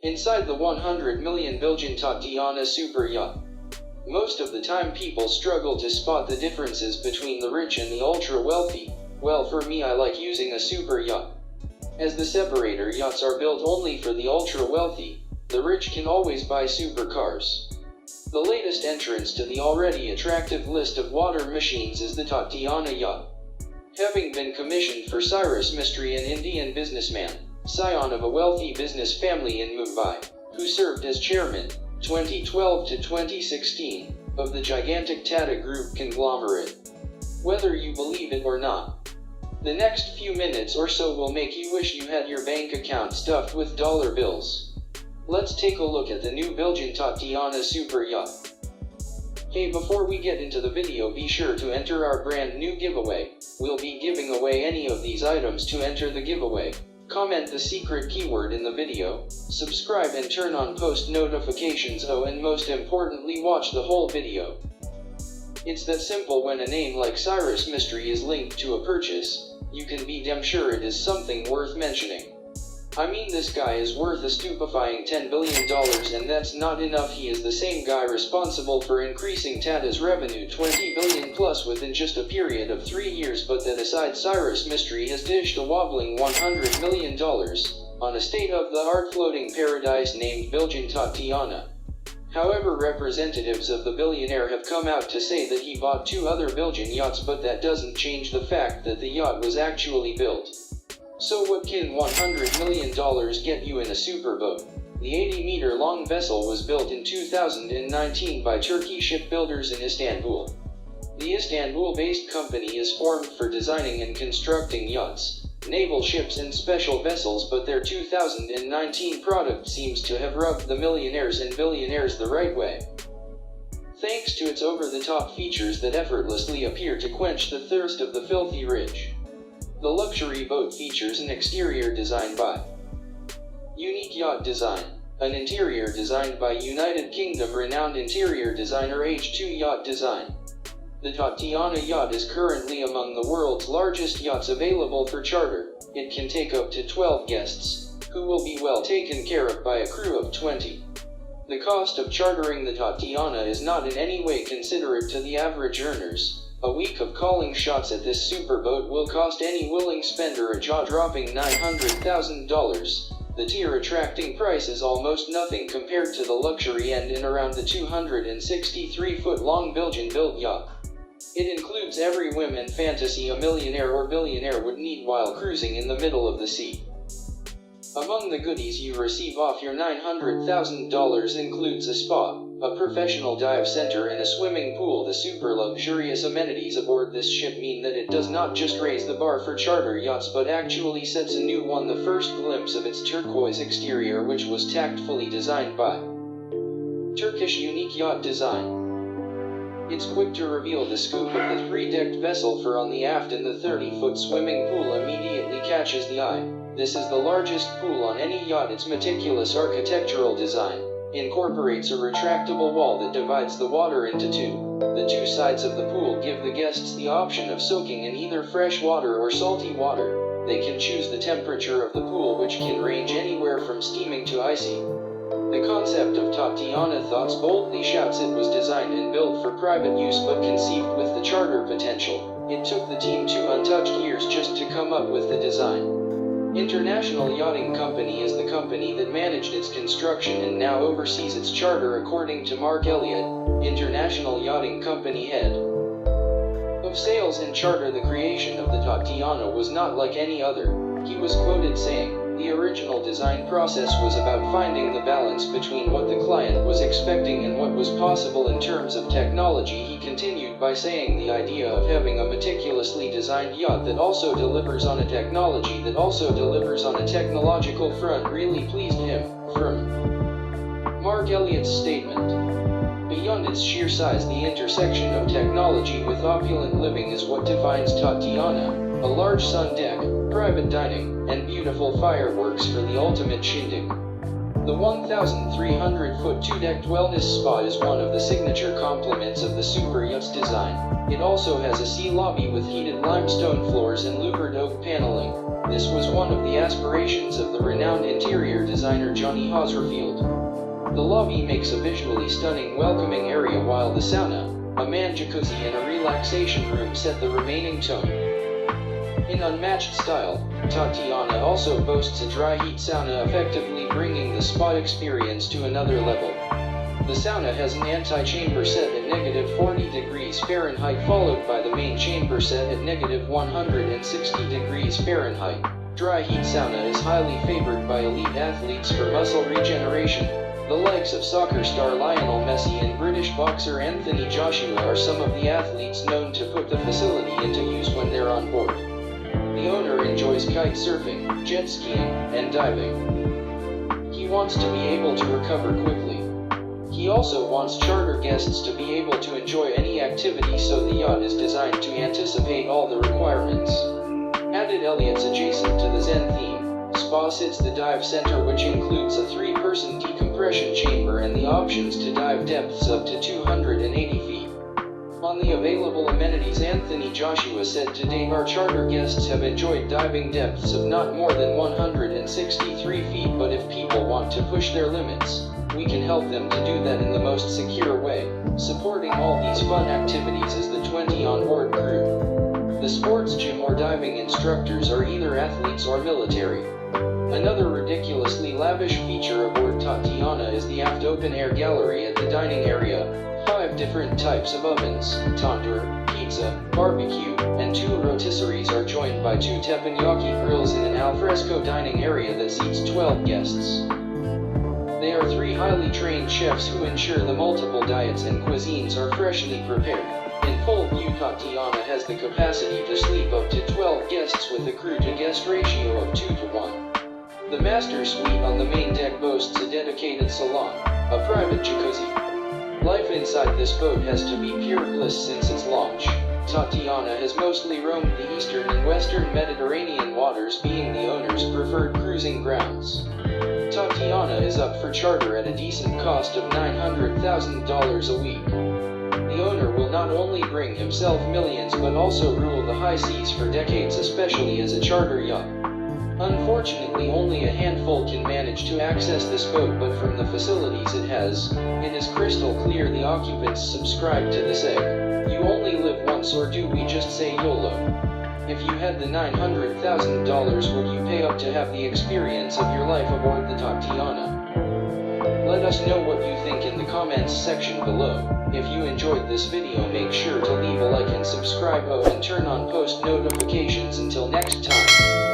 Inside the 100 million Bilgin TATIANA super yacht. Most of the time people struggle to spot the differences between the rich and the ultra-wealthy. Well, for me, I like using a super yacht. As the separator yachts are built only for the ultra-wealthy, the rich can always buy supercars. The latest entrance to the already attractive list of water machines is the TATIANA yacht. Having been commissioned for Cyrus Mistry, an Indian businessman, scion of a wealthy business family in Mumbai, who served as chairman, 2012 to 2016, of the gigantic Tata Group conglomerate. Whether you believe it or not, the next few minutes or so will make you wish you had your bank account stuffed with dollar bills. Let's take a look at the new Bilgin TATIANA super yacht. Hey, before we get into the video, be sure to enter our brand new giveaway. We'll be giving away any of these items. To enter the giveaway, comment the secret keyword in the video, subscribe and turn on post notifications. Oh, and most importantly, watch the whole video. It's that simple. When a name like Cyrus Mistry is linked to a purchase, you can be damn sure it is something worth mentioning. I mean, this guy is worth a stupefying $10 billion, and that's not enough. He is the same guy responsible for increasing Tata's revenue 20 billion plus within just a period of 3 years. But that aside, Cyrus Mistry has dished a wobbling $100 million on a state-of-the-art floating paradise named Bilgin TATIANA. However, representatives of the billionaire have come out to say that he bought 2 other Bilgin yachts, but that doesn't change the fact that the yacht was actually built. So what can $100 million get you in a superboat? The 80-meter-long vessel was built in 2019 by Turkish shipbuilders in Istanbul. The Istanbul-based company is formed for designing and constructing yachts, naval ships and special vessels, but their 2019 product seems to have rubbed the millionaires and billionaires the right way, thanks to its over-the-top features that effortlessly appear to quench the thirst of the filthy rich. The luxury boat features an exterior designed by Unique Yacht Design, an interior designed by United Kingdom renowned interior designer H2 Yacht Design. The TATIANA yacht is currently among the world's largest yachts available for charter. It can take up to 12 guests, who will be well taken care of by a crew of 20. The cost of chartering the TATIANA is not in any way considerate to the average earners. A week of calling shots at this superboat will cost any willing spender a jaw-dropping $900,000. The tear-attracting price is almost nothing compared to the luxury end in around the 263-foot-long Bilgin-built yacht. It includes every whim and fantasy a millionaire or billionaire would need while cruising in the middle of the sea. Among the goodies you receive off your $900,000 includes a spa, a professional dive center and a swimming pool. The super luxurious amenities aboard this ship mean that it does not just raise the bar for charter yachts, but actually sets a new one. The first glimpse of its turquoise exterior, which was tactfully designed by Turkish Unique Yacht Design. It's quick to reveal the scoop of the 3-decked vessel, for on the aft and the 30-foot swimming pool immediately catches the eye. This is the largest pool on any yacht. Its meticulous architectural design incorporates a retractable wall that divides the water into 2. The 2 sides of the pool give the guests the option of soaking in either fresh water or salty water. They can choose the temperature of the pool, which can range anywhere from steaming to icy. The concept of TATIANA Thoughts boldly shouts it was designed and built for private use, but conceived with the charter potential. It took the team 2 untouched years just to come up with the design. International Yachting Company is the company that managed its construction and now oversees its charter, according to Mark Elliott, International Yachting Company head of sales and charter. The creation of the TATIANA was not like any other. He was quoted saying, "The original design process was about finding the balance between what the client was expecting and what was possible in terms of technology." He continued by saying the idea of having a meticulously designed yacht that also delivers on a technology that also delivers on a technological front really pleased him. From Mark Elliott's statement, beyond its sheer size, the intersection of technology with opulent living is what defines TATIANA. A large sun deck, private dining, and beautiful fireworks for the ultimate shindig. The 1,300-foot two-decked wellness spa is one of the signature complements of the Superyacht's design. It also has a sea lobby with heated limestone floors and louvered oak paneling. This was one of the aspirations of the renowned interior designer Johnny Hosserfield. The lobby makes a visually stunning welcoming area, while the sauna, a man jacuzzi and a relaxation room set the remaining tone. In unmatched style, Tatiana also boasts a dry heat sauna, effectively bringing the spa experience to another level. The sauna has an anti-chamber set at -40 degrees Fahrenheit, followed by the main chamber set at -160 degrees Fahrenheit. Dry heat sauna is highly favored by elite athletes for muscle regeneration. The likes of soccer star Lionel Messi and British boxer Anthony Joshua are some of the athletes known to put the facility into use when they're on board. The owner enjoys kite surfing, jet skiing, and diving. He wants to be able to recover quickly. He also wants charter guests to be able to enjoy any activity, so the yacht is designed to anticipate all the requirements. Added Elliott's adjacent to the Zen theme, spa sits the dive center, which includes a 3-person decompression chamber and the options to dive depths up to 280 feet. On the available amenities, Anthony Joshua said, "To date, our charter guests have enjoyed diving depths of not more than 163 feet, but if people want to push their limits, we can help them to do that in the most secure way." Supporting all these fun activities is the 20 onboard crew. The sports gym or diving instructors are either athletes or military. Another ridiculously lavish feature aboard Tatiana is the aft open-air gallery at the dining area. 5 different types of ovens, tandoor, pizza, barbecue, and 2 rotisseries are joined by 2 teppanyaki grills in an alfresco dining area that seats 12 guests. They are 3 highly trained chefs who ensure the multiple diets and cuisines are freshly prepared. In full view, Tatiana has the capacity to sleep up to 12 guests with a crew-to-guest ratio of 2 to 1. The master suite on the main deck boasts a dedicated salon, a private jacuzzi. Life inside this boat has to be pure bliss since its launch. Tatiana has mostly roamed the eastern and western Mediterranean waters, being the owner's preferred cruising grounds. Tatiana is up for charter at a decent cost of $900,000 a week. The owner will not only bring himself millions but also rule the high seas for decades, especially as a charter yacht. Unfortunately, only a handful can manage to access this boat, but from the facilities it has, it is crystal clear the occupants subscribe to this egg. You only live once, or do we just say YOLO? If you had the $900,000, would you pay up to have the experience of your life aboard the Tatiana? Let us know what you think in the comments section below. If you enjoyed this video, make sure to leave a like and subscribe and turn on post notifications. Until next time.